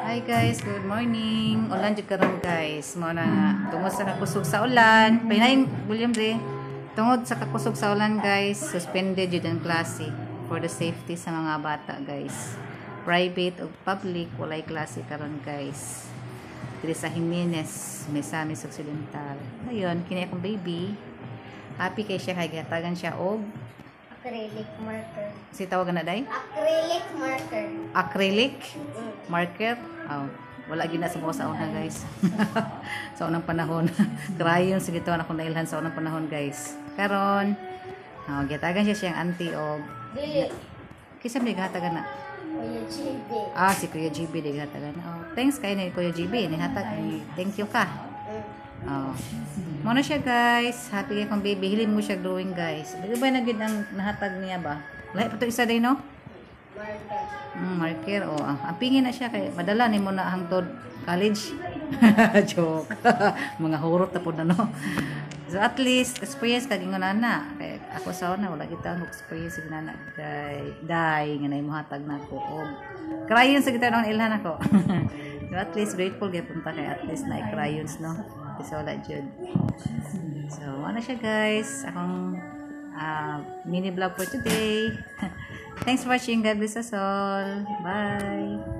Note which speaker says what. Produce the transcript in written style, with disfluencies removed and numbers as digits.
Speaker 1: Hi guys, good morning. Ulan jud karon guys. Mao na nga tungod sa kakusog sa ulan. Pinain William Ray. Tungod sa kakusog sa ulan guys, suspended jud ang klase for the safety sa mga bata guys. Private o public walay klase karon guys. Diri sa Jimenez, Misamis Occidental. Ayun, kini akong baby. Happy kay siya kay gatagan siya og
Speaker 2: Acrylic marker.
Speaker 1: si tawagan na day?
Speaker 2: Acrylic marker.
Speaker 1: Acrylic marker. Oh, wala gina sa mga sa una guys. Sa unang panahon. Crayon sige to akong nailhan sa unang panahon guys. Karon, oh, gitagan siya siyang auntie og
Speaker 2: Dili.
Speaker 1: kisam ni gatagan na.
Speaker 2: Kuya GB.
Speaker 1: Ah, si Kuya GB di gatagan. Oh, thanks kay ni Kuya GB ni hatag. Thank you ka. Oh. Muna siya guys. Happy kay kong baby. Hilin mo siya drawing guys. Di ba nagid ang nahatag niya ba? Lahi pa to isa din no?
Speaker 2: Marker.
Speaker 1: Marker. Oh, ang pingin na siya kay madala ni mo na hangtod college. Joke. Mga hurot na po na no. So at least experience kag ingon na. Kay ako sa una wala kita ang experience sa nana dai nga nay mohatag nako og crayon sa kita nang ilhan ako. So at least grateful gyud punta kay at least na crayons no. Kasi wala jud. So ano siya guys, akong mini vlog for today. Thanks for watching. God bless us all. Bye.